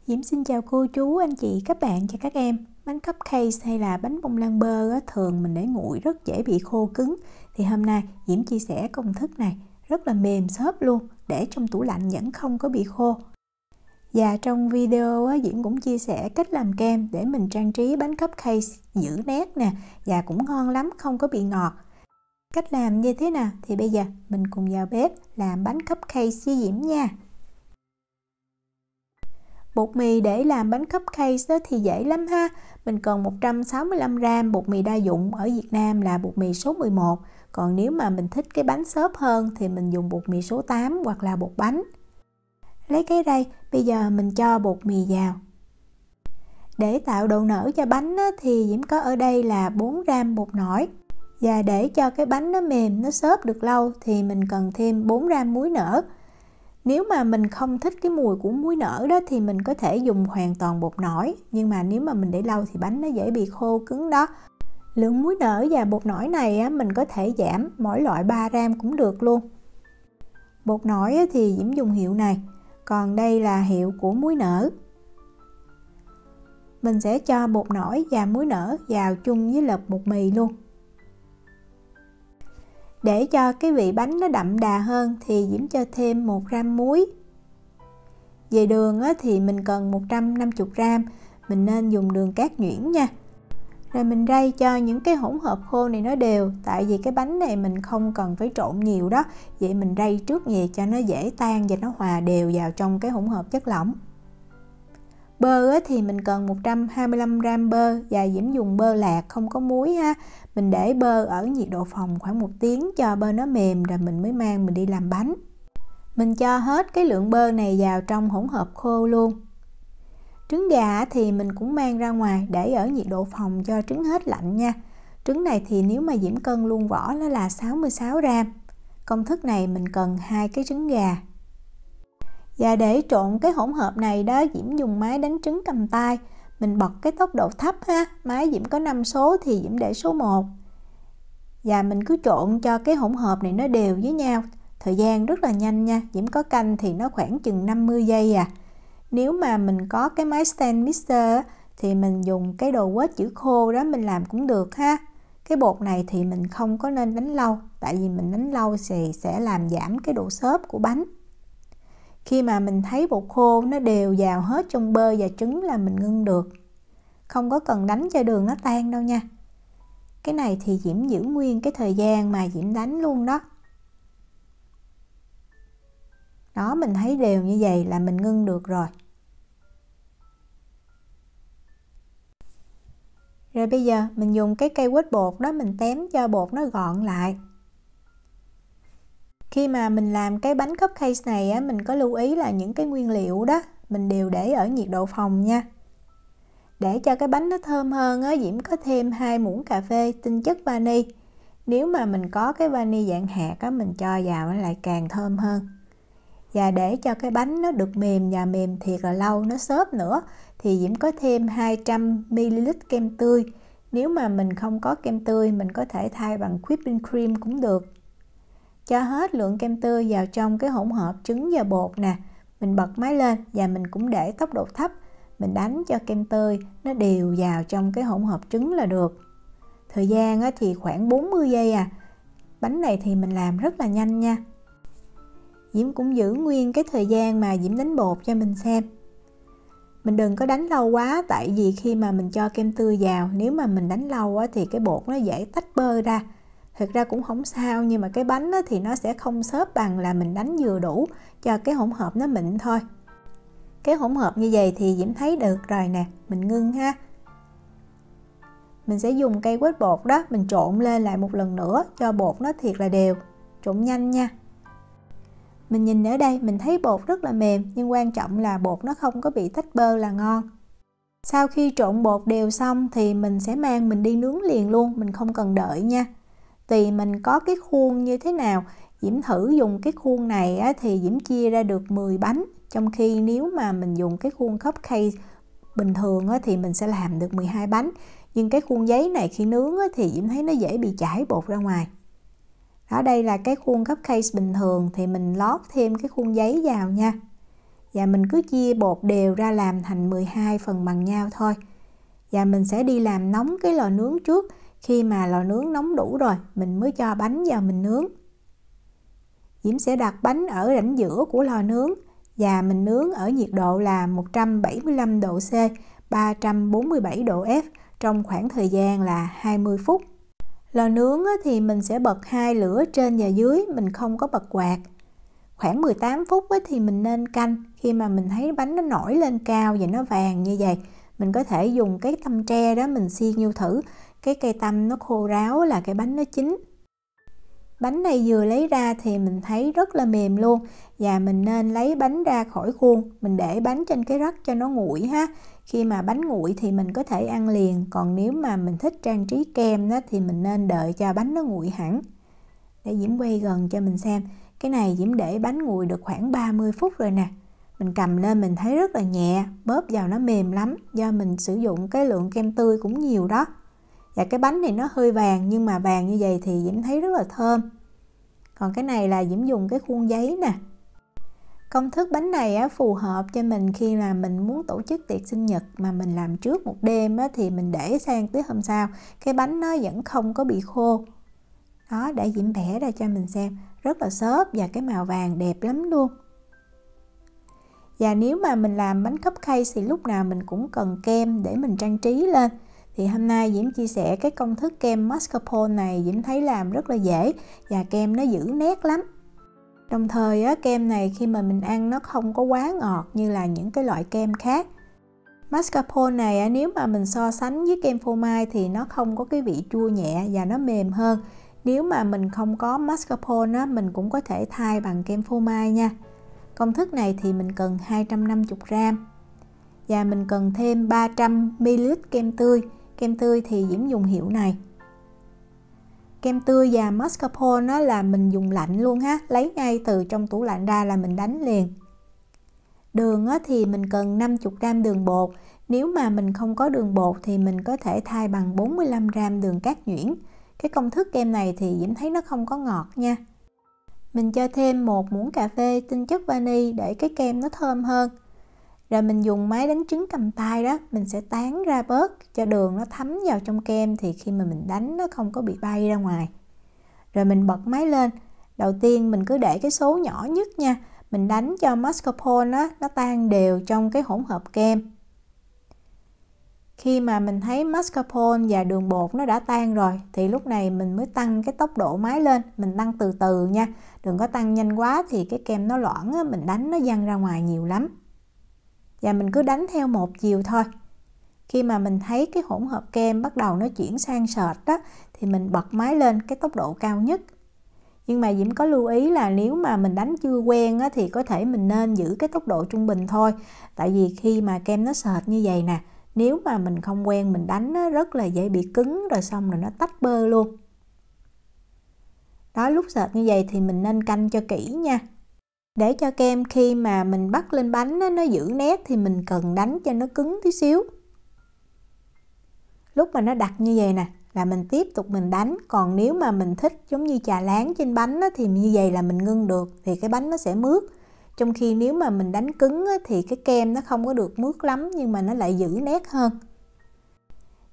Diễm xin chào cô chú, anh chị, các bạn và các em. Bánh cupcake hay là bánh bông lan bơ thường mình để nguội rất dễ bị khô cứng. Thì hôm nay Diễm chia sẻ công thức này rất là mềm xốp luôn, để trong tủ lạnh vẫn không có bị khô. Và trong video Diễm cũng chia sẻ cách làm kem để mình trang trí bánh cupcake giữ nét nè, và cũng ngon lắm, không có bị ngọt. Cách làm như thế nào thì bây giờ mình cùng vào bếp làm bánh cupcake với Diễm nha. Bột mì để làm bánh cupcake thì dễ lắm ha. Mình cần 165g bột mì đa dụng, ở Việt Nam là bột mì số 11. Còn nếu mà mình thích cái bánh xốp hơn thì mình dùng bột mì số 8 hoặc là bột bánh. Lấy cái đây, bây giờ mình cho bột mì vào. Để tạo độ nở cho bánh thì Diễm có ở đây là 4g bột nổi. Và để cho cái bánh nó mềm, nó xốp được lâu thì mình cần thêm 4g muối nở. Nếu mà mình không thích cái mùi của muối nở đó thì mình có thể dùng hoàn toàn bột nổi. Nhưng mà nếu mà mình để lâu thì bánh nó dễ bị khô cứng đó. Lượng muối nở và bột nổi này mình có thể giảm, mỗi loại 3g cũng được luôn. Bột nổi thì Diễm dùng hiệu này, còn đây là hiệu của muối nở. Mình sẽ cho bột nổi và muối nở vào chung với lớp bột mì luôn. Để cho cái vị bánh nó đậm đà hơn thì Diễm cho thêm 1g muối. Về đường thì mình cần 150g, mình nên dùng đường cát nhuyễn nha. Rồi mình rây cho những cái hỗn hợp khô này nó đều, tại vì cái bánh này mình không cần phải trộn nhiều đó. Vậy mình rây trước về cho nó dễ tan và nó hòa đều vào trong cái hỗn hợp chất lỏng. Bơ thì mình cần 125g bơ, và Diễm dùng bơ lạc không có muối ha. Mình để bơ ở nhiệt độ phòng khoảng 1 tiếng cho bơ nó mềm, rồi mình mới mang mình đi làm bánh. Mình cho hết cái lượng bơ này vào trong hỗn hợp khô luôn. Trứng gà thì mình cũng mang ra ngoài để ở nhiệt độ phòng cho trứng hết lạnh nha. Trứng này thì nếu mà Diễm cân luôn vỏ nó là 66g. Công thức này mình cần 2 cái trứng gà. Và để trộn cái hỗn hợp này đó, Diễm dùng máy đánh trứng cầm tay. Mình bật cái tốc độ thấp ha, máy Diễm có 5 số thì Diễm để số 1. Và mình cứ trộn cho cái hỗn hợp này nó đều với nhau. Thời gian rất là nhanh nha, Diễm có canh thì nó khoảng chừng 50 giây à. Nếu mà mình có cái máy stand mixer thì mình dùng cái đồ quết chữ khô đó mình làm cũng được ha. Cái bột này thì mình không có nên đánh lâu, tại vì mình đánh lâu thì sẽ làm giảm cái độ xốp của bánh. Khi mà mình thấy bột khô nó đều vào hết trong bơ và trứng là mình ngưng được. Không có cần đánh cho đường nó tan đâu nha. Cái này thì Diễm giữ nguyên cái thời gian mà Diễm đánh luôn đó. Đó, mình thấy đều như vậy là mình ngưng được rồi. Rồi bây giờ mình dùng cái cây quết bột đó mình tém cho bột nó gọn lại. Khi mà mình làm cái bánh cupcake này mình có lưu ý là những cái nguyên liệu đó mình đều để ở nhiệt độ phòng nha. Để cho cái bánh nó thơm hơn Diễm có thêm 2 muỗng cà phê tinh chất vani. Nếu mà mình có cái vani dạng hạt mình cho vào nó lại càng thơm hơn. Và để cho cái bánh nó được mềm và mềm thiệt là lâu, nó xốp nữa, thì Diễm có thêm 200ml kem tươi. Nếu mà mình không có kem tươi mình có thể thay bằng whipping cream cũng được. Cho hết lượng kem tươi vào trong cái hỗn hợp trứng và bột nè. Mình bật máy lên và mình cũng để tốc độ thấp. Mình đánh cho kem tươi nó đều vào trong cái hỗn hợp trứng là được. Thời gian thì khoảng 40 giây à. Bánh này thì mình làm rất là nhanh nha. Diễm cũng giữ nguyên cái thời gian mà Diễm đánh bột cho mình xem. Mình đừng có đánh lâu quá, tại vì khi mà mình cho kem tươi vào, nếu mà mình đánh lâu thì cái bột nó dễ tách bơ ra. Thực ra cũng không sao, nhưng mà cái bánh thì nó sẽ không xốp bằng là mình đánh vừa đủ cho cái hỗn hợp nó mịn thôi. Cái hỗn hợp như vậy thì Diễm thấy được rồi nè, mình ngưng ha. Mình sẽ dùng cây quết bột đó, mình trộn lên lại một lần nữa cho bột nó thiệt là đều, trộn nhanh nha. Mình nhìn ở đây mình thấy bột rất là mềm, nhưng quan trọng là bột nó không có bị tách bơ là ngon. Sau khi trộn bột đều xong thì mình sẽ mang mình đi nướng liền luôn, mình không cần đợi nha. Tùy mình có cái khuôn như thế nào, Diễm thử dùng cái khuôn này thì Diễm chia ra được 10 bánh. Trong khi nếu mà mình dùng cái khuôn cupcake bình thường thì mình sẽ làm được 12 bánh. Nhưng cái khuôn giấy này khi nướng thì Diễm thấy nó dễ bị chảy bột ra ngoài. Ở đây là cái khuôn cupcake bình thường thì mình lót thêm cái khuôn giấy vào nha. Và mình cứ chia bột đều ra làm thành 12 phần bằng nhau thôi. Và mình sẽ đi làm nóng cái lò nướng trước. Khi mà lò nướng nóng đủ rồi, mình mới cho bánh vào mình nướng. Diễm sẽ đặt bánh ở rãnh giữa của lò nướng và mình nướng ở nhiệt độ là 175 độ C, 347 độ F trong khoảng thời gian là 20 phút. Lò nướng thì mình sẽ bật 2 lửa trên và dưới, mình không có bật quạt. Khoảng 18 phút thì mình nên canh. Khi mà mình thấy bánh nó nổi lên cao và nó vàng như vậy, mình có thể dùng cái tăm tre đó mình xiên vô thử. Cái cây tăm nó khô ráo là cái bánh nó chín. Bánh này vừa lấy ra thì mình thấy rất là mềm luôn. Và mình nên lấy bánh ra khỏi khuôn. Mình để bánh trên cái rắc cho nó nguội ha. Khi mà bánh nguội thì mình có thể ăn liền. Còn nếu mà mình thích trang trí kem đó, thì mình nên đợi cho bánh nó nguội hẳn. Để Diễm quay gần cho mình xem. Cái này Diễm để bánh nguội được khoảng 30 phút rồi nè. Mình cầm lên mình thấy rất là nhẹ, bóp vào nó mềm lắm. Do mình sử dụng cái lượng kem tươi cũng nhiều đó. Và cái bánh này nó hơi vàng, nhưng mà vàng như vậy thì Diễm thấy rất là thơm. Còn cái này là Diễm dùng cái khuôn giấy nè. Công thức bánh này phù hợp cho mình khi mà mình muốn tổ chức tiệc sinh nhật mà mình làm trước một đêm thì mình để sang tới hôm sau. Cái bánh nó vẫn không có bị khô. Đó, để Diễm vẽ ra cho mình xem. Rất là xốp và cái màu vàng đẹp lắm luôn. Và nếu mà mình làm bánh cupcake thì lúc nào mình cũng cần kem để mình trang trí lên. Thì hôm nay Diễm chia sẻ cái công thức kem mascarpone này, Diễm thấy làm rất là dễ và kem nó giữ nét lắm. Đồng thời kem này khi mà mình ăn nó không có quá ngọt như là những cái loại kem khác. Mascarpone này nếu mà mình so sánh với kem phô mai thì nó không có cái vị chua nhẹ và nó mềm hơn. Nếu mà mình không có mascarpone mình cũng có thể thay bằng kem phô mai nha. Công thức này thì mình cần 250g và mình cần thêm 300ml kem tươi. Kem tươi thì Diễm dùng hiệu này. Kem tươi và mascarpone là mình dùng lạnh luôn ha, lấy ngay từ trong tủ lạnh ra là mình đánh liền. Đường thì mình cần 50g đường bột. Nếu mà mình không có đường bột thì mình có thể thay bằng 45g đường cát nhuyễn. Cái công thức kem này thì Diễm thấy nó không có ngọt nha. Mình cho thêm 1 muỗng cà phê tinh chất vani để cái kem nó thơm hơn. Rồi mình dùng máy đánh trứng cầm tay đó, mình sẽ tán ra bớt cho đường nó thấm vào trong kem thì khi mà mình đánh nó không có bị bay ra ngoài. Rồi mình bật máy lên. Đầu tiên mình cứ để cái số nhỏ nhất nha. Mình đánh cho mascarpone nó tan đều trong cái hỗn hợp kem. Khi mà mình thấy mascarpone và đường bột nó đã tan rồi thì lúc này mình mới tăng cái tốc độ máy lên. Mình tăng từ từ nha. Đừng có tăng nhanh quá thì cái kem nó loãng mình đánh nó văng ra ngoài nhiều lắm. Và mình cứ đánh theo một chiều thôi. Khi mà mình thấy cái hỗn hợp kem bắt đầu nó chuyển sang sệt đó thì mình bật máy lên cái tốc độ cao nhất. Nhưng mà Diễm có lưu ý là nếu mà mình đánh chưa quen thì có thể mình nên giữ cái tốc độ trung bình thôi. Tại vì khi mà kem nó sệt như vậy nè, nếu mà mình không quen mình đánh rất là dễ bị cứng rồi xong rồi nó tách bơ luôn. Đó, lúc sệt như vậy thì mình nên canh cho kỹ nha. Để cho kem khi mà mình bắt lên bánh nó giữ nét thì mình cần đánh cho nó cứng tí xíu. Lúc mà nó đặc như vậy nè là mình tiếp tục mình đánh. Còn nếu mà mình thích giống như chà láng trên bánh thì như vậy là mình ngưng được thì cái bánh nó sẽ mướt. Trong khi nếu mà mình đánh cứng thì cái kem nó không có được mướt lắm nhưng mà nó lại giữ nét hơn.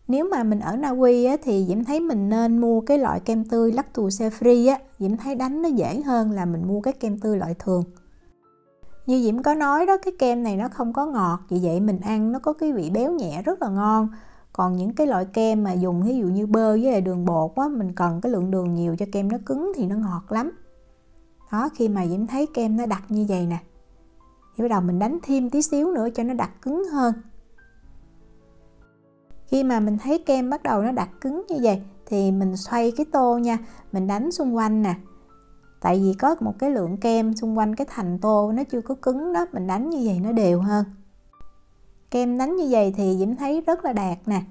Nếu mà mình ở Na Uy thì Diễm thấy mình nên mua cái loại kem tươi lactose free Diễm thấy đánh nó dễ hơn là mình mua cái kem tươi loại thường. Như Diễm có nói đó, cái kem này nó không có ngọt, vì vậy mình ăn nó có cái vị béo nhẹ rất là ngon. Còn những cái loại kem mà dùng ví dụ như bơ với lại đường bột mình cần cái lượng đường nhiều cho kem nó cứng thì nó ngọt lắm. Đó, khi mà Diễm thấy kem nó đặc như vậy nè thì bắt đầu mình đánh thêm tí xíu nữa cho nó đặc cứng hơn. Khi mà mình thấy kem bắt đầu nó đặc cứng như vậy thì mình xoay cái tô nha, mình đánh xung quanh nè. Tại vì có một cái lượng kem xung quanh cái thành tô nó chưa có cứng đó, mình đánh như vậy nó đều hơn. Kem đánh như vậy thì Diễm thấy rất là đạt nè.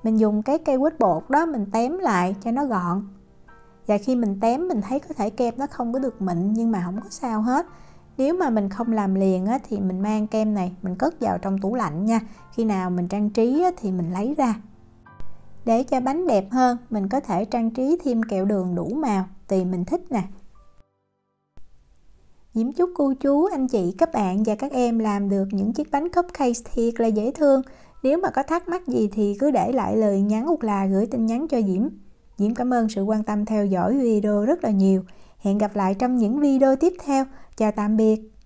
Mình dùng cái cây quýt bột đó mình tém lại cho nó gọn. Và khi mình tém mình thấy có thể kem nó không có được mịn nhưng mà không có sao hết. Nếu mà mình không làm liền thì mình mang kem này mình cất vào trong tủ lạnh nha. Khi nào mình trang trí thì mình lấy ra. Để cho bánh đẹp hơn mình có thể trang trí thêm kẹo đường đủ màu tùy mình thích nè. Diễm chúc cô chú, anh chị, các bạn và các em làm được những chiếc bánh cupcake thiệt là dễ thương. Nếu mà có thắc mắc gì thì cứ để lại lời nhắn hoặc là gửi tin nhắn cho Diễm. Diễm cảm ơn sự quan tâm theo dõi video rất là nhiều. Hẹn gặp lại trong những video tiếp theo. Chào tạm biệt.